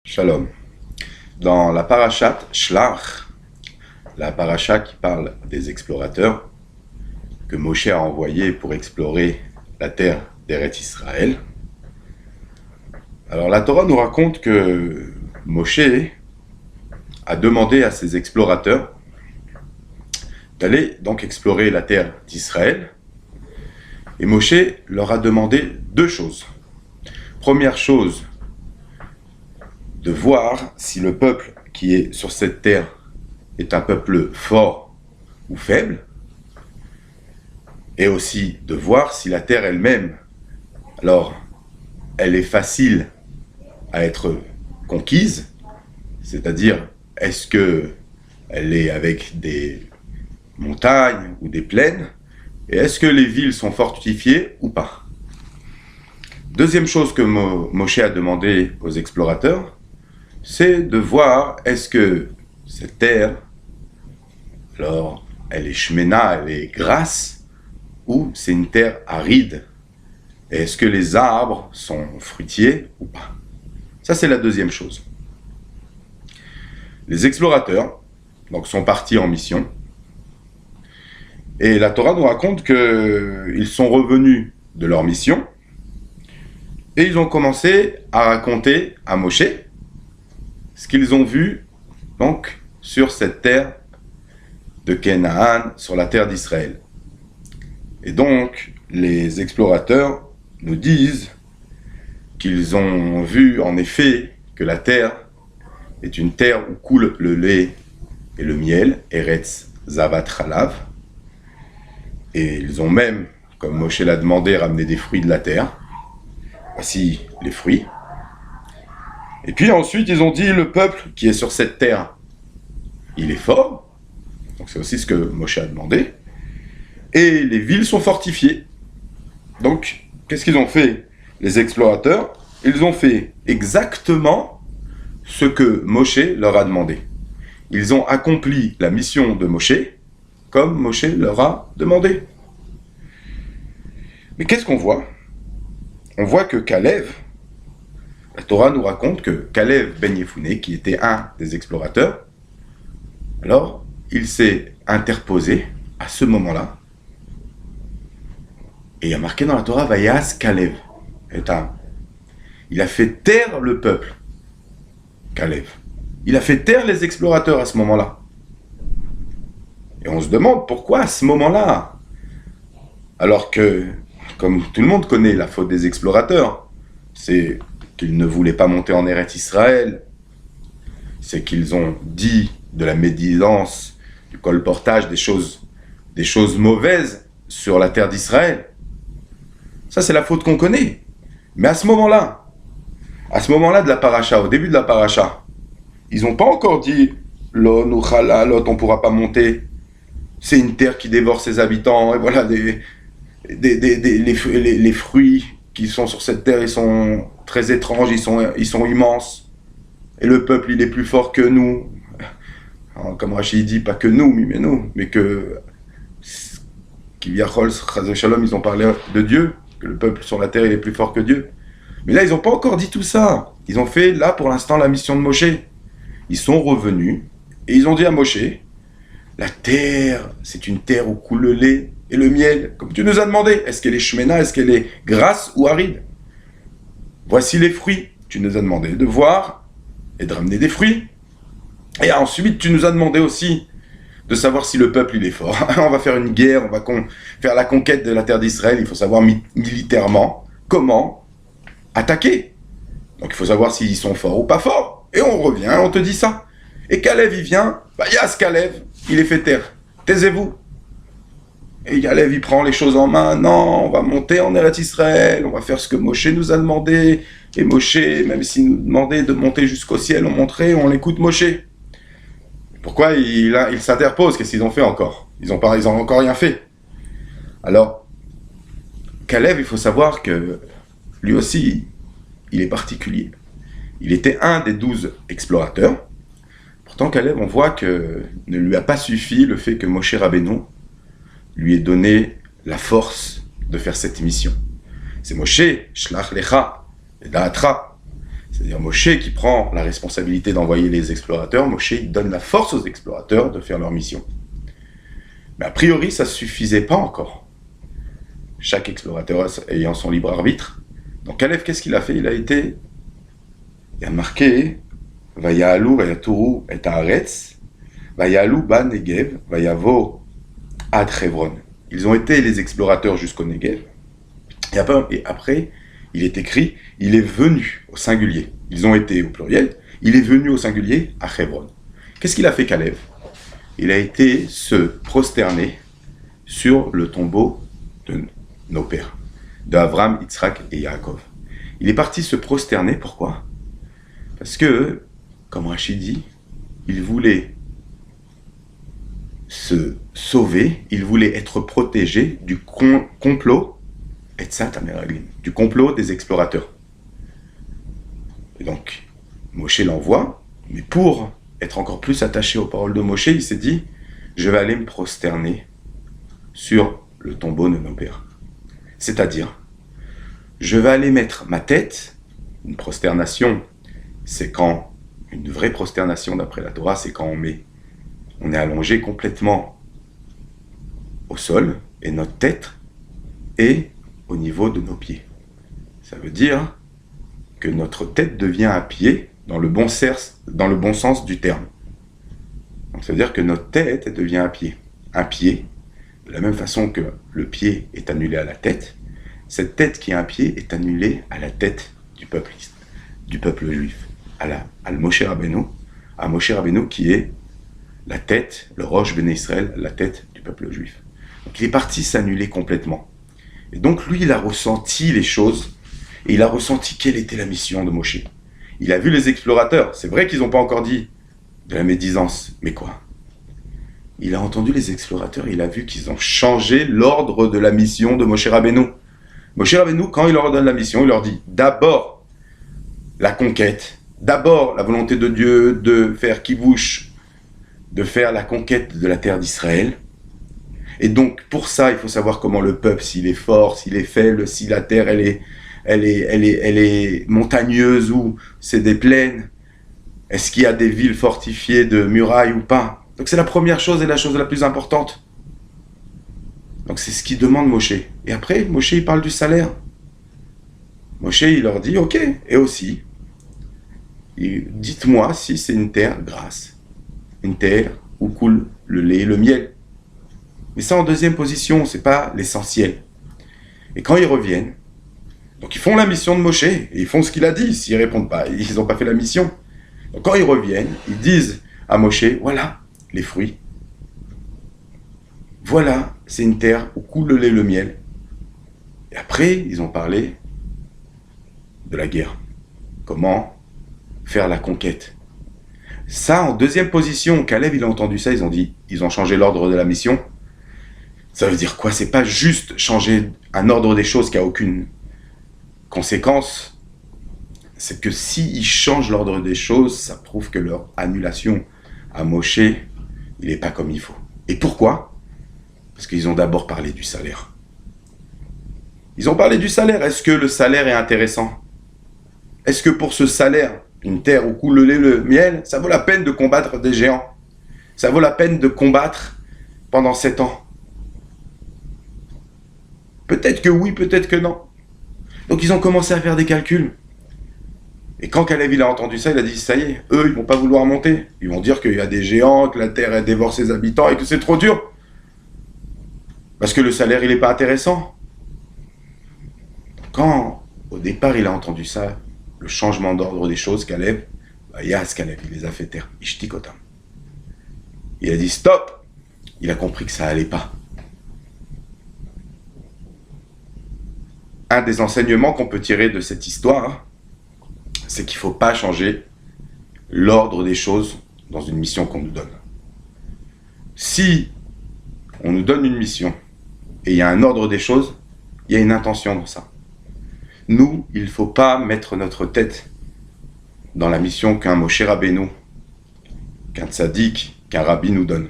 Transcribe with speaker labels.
Speaker 1: Shalom. Dans la parashat Shlach, la parasha qui parle des explorateurs que Moshe a envoyés pour explorer la terre d'Eretz Israël, alors la Torah nous raconte que Moshe a demandé à ses explorateurs d'aller donc explorer la terre d'Israël, et Moshe leur a demandé deux choses. Première chose, de voir si le peuple qui est sur cette terre est un peuple fort ou faible, et aussi de voir si la terre elle-même, alors, elle est facile à être conquise, c'est-à-dire, est-ce que elle est avec des montagnes ou des plaines, et est-ce que les villes sont fortifiées ou pas. Deuxième chose que Moshe a demandé aux explorateurs, c'est de voir est-ce que cette terre, alors, elle est shmena, elle est grasse, ou c'est une terre aride. Et est-ce que les arbres sont fruitiers ou pas. Ça, c'est la deuxième chose. Les explorateurs donc, sont partis en mission. Et la Torah nous raconte qu'ils sont revenus de leur mission. Et ils ont commencé à raconter à Moshe ce qu'ils ont vu donc, sur cette terre de Canaan, sur la terre d'Israël. Et donc, les explorateurs nous disent qu'ils ont vu en effet que la terre est une terre où coule le lait et le miel, Eretz Zavat Chalav. Et ils ont même, comme Moshe l'a demandé, ramené des fruits de la terre. Voici les fruits. Et puis ensuite, ils ont dit, le peuple qui est sur cette terre, il est fort. Donc c'est aussi ce que Moshe a demandé. Et les villes sont fortifiées. Donc, qu'est-ce qu'ils ont fait, les explorateurs? Ils ont fait exactement ce que Moshe leur a demandé. Ils ont accompli la mission de Moshe, comme Moshe leur a demandé. Mais qu'est-ce qu'on voit? On voit que Kalev, la Torah nous raconte que Kalev ben Yefouné, qui était un des explorateurs, alors il s'est interposé à ce moment-là, et il y a marqué dans la Torah, Vayas Kalev. Il a fait taire le peuple, Kalev. Il a fait taire les explorateurs à ce moment-là. Et on se demande pourquoi à ce moment-là, alors que, comme tout le monde connaît la faute des explorateurs, c'est qu'ils ne voulaient pas monter en Eretz Israël, c'est qu'ils ont dit de la médisance, du colportage, des choses mauvaises sur la terre d'Israël. Ça, c'est la faute qu'on connaît. Mais à ce moment-là de la paracha, au début de la paracha, ils n'ont pas encore dit « Lo nuchala, lot, on ne pourra pas monter. C'est une terre qui dévore ses habitants. » Et voilà, les fruits qui sont sur cette terre, ils sont très étranges, ils sont immenses. Et le peuple, il est plus fort que nous. Alors, comme Rachid dit, pas que nous, mais que Kivyachol, Chaz Shalom, ils ont parlé de Dieu, que le peuple sur la terre, il est plus fort que Dieu. Mais là, ils n'ont pas encore dit tout ça. Ils ont fait, là, pour l'instant, la mission de Moshe. Ils sont revenus, et ils ont dit à Moshe, la terre, c'est une terre où coule le lait et le miel, comme tu nous as demandé. Est-ce qu'elle est shmena, est-ce qu'elle est grasse ou aride? Voici les fruits. Tu nous as demandé de voir et de ramener des fruits. Et ensuite, tu nous as demandé aussi de savoir si le peuple, il est fort. On va faire une guerre, on va faire la conquête de la terre d'Israël. Il faut savoir militairement comment attaquer. Donc, il faut savoir s'ils sont forts ou pas forts. Et on revient, on te dit ça. Et Kalev, il vient, Yas Kalev, il est fait taire. Taisez-vous. Et Kalev, il prend les choses en main. Non, on va monter en Eretz Israël, on va faire ce que Moshe nous a demandé. Et Moshe, même s'il nous demandait de monter jusqu'au ciel, on monterait, on l'écoute Moshe. Pourquoi il s'interpose? Qu'est-ce qu'ils ont fait encore? Ils ont encore rien fait. Alors, Kalev, il faut savoir que lui aussi, il est particulier. Il était un des 12 explorateurs. Pourtant, Kalev, on voit que ne lui a pas suffi le fait que Moshe Rabbeinu lui ait donné la force de faire cette mission. C'est Moshe, Shlach Lecha, et Da'atra. C'est-à-dire Moshe qui prend la responsabilité d'envoyer les explorateurs, Moshe il donne la force aux explorateurs de faire leur mission. Mais a priori, ça ne suffisait pas encore. Chaque explorateur ayant son libre arbitre. Donc Caleb, qu'est-ce qu'il a fait? Il a marqué Vaya'alu, Vayaturu et Haaretz, Vaya'alu ba Negev, Vayavo ad Hebron. Ils ont été les explorateurs jusqu'au Negev. Et après, il est écrit, il est venu au singulier. Ils ont été au pluriel, il est venu au singulier à Hebron. Qu'est-ce qu'il a fait Caleb? Il a été se prosterner sur le tombeau de nos pères, d'Avram, Yitzhak et Yaakov. Il est parti se prosterner, pourquoi? Parce que, comme Rachid dit, il voulait se sauver, il voulait être protégé du complot, du complot des explorateurs. Et donc, Moshe l'envoie, mais pour être encore plus attaché aux paroles de Moshe, il s'est dit, je vais aller me prosterner sur le tombeau de nos pères. C'est-à-dire, je vais aller mettre ma tête, une prosternation, c'est quand, une vraie prosternation d'après la Torah, c'est quand on est allongé complètement au sol, et notre tête est au niveau de nos pieds. Ça veut dire que notre tête devient un pied dans le bon sens du terme. Donc ça veut dire que notre tête devient un pied. Un pied, de la même façon que le pied est annulé à la tête, cette tête qui est un pied est annulée à la tête du peuple juif, à Moshe Rabbeinu qui est la tête, le Rosh Bnei Israël, la tête du peuple juif. Donc il est parti s'annuler complètement. Et donc lui, il a ressenti les choses, et il a ressenti quelle était la mission de Moshe. Il a vu les explorateurs, c'est vrai qu'ils n'ont pas encore dit de la médisance, mais quoi? Il a entendu les explorateurs, il a vu qu'ils ont changé l'ordre de la mission de Moshe Rabbeinu. Moshe Rabbeinu, quand il leur donne la mission, il leur dit d'abord la conquête, d'abord la volonté de Dieu de faire kibouch, de faire la conquête de la terre d'Israël. Et donc, pour ça, il faut savoir comment le peuple, s'il est fort, s'il est faible, si la terre, elle est montagneuse ou c'est des plaines. Est-ce qu'il y a des villes fortifiées de murailles ou pas? Donc, c'est la première chose et la chose la plus importante. Donc, c'est ce qu'il demande Moshe. Et après, Moshe, il parle du salaire. Moshe, il leur dit, ok, et aussi, dites-moi si c'est une terre grasse, une terre où coule le lait et le miel. Mais ça en deuxième position, c'est pas l'essentiel. Et quand ils reviennent, donc ils font la mission de Moshe, et ils font ce qu'il a dit. S'ils répondent pas, ils n'ont pas fait la mission. Donc quand ils reviennent, ils disent à Moshe, voilà les fruits. Voilà, c'est une terre où coule le lait et le miel. Et après, ils ont parlé de la guerre. Comment faire la conquête. Ça, en deuxième position, Caleb, il a entendu ça, ils ont changé l'ordre de la mission. Ça veut dire quoi? C'est pas juste changer un ordre des choses qui a aucune conséquence. C'est que s'ils changent l'ordre des choses, ça prouve que leur annulation à Moshe, il n'est pas comme il faut. Et pourquoi? Parce qu'ils ont d'abord parlé du salaire. Ils ont parlé du salaire. Est-ce que le salaire est intéressant? Est-ce que pour ce salaire, une terre où coule le lait et le miel, ça vaut la peine de combattre des géants? Ça vaut la peine de combattre pendant 7 ans? Peut-être que oui, peut-être que non. Donc ils ont commencé à faire des calculs. Et quand Caleb il a entendu ça, il a dit, ça y est, eux, ils vont pas vouloir monter. Ils vont dire qu'il y a des géants, que la terre, elle dévore ses habitants et que c'est trop dur. Parce que le salaire, il n'est pas intéressant. Quand, au départ, il a entendu ça, le changement d'ordre des choses, Caleb, Yas Caleb, il les a fait taire. Ishtikotam. Il a dit, stop. Il a compris que ça allait pas. Un des enseignements qu'on peut tirer de cette histoire, c'est qu'il ne faut pas changer l'ordre des choses dans une mission qu'on nous donne. Si on nous donne une mission et il y a un ordre des choses, il y a une intention dans ça. Nous, il ne faut pas mettre notre tête dans la mission qu'un Moshe Rabbeinu, qu'un tzaddik, qu'un rabbi nous donne.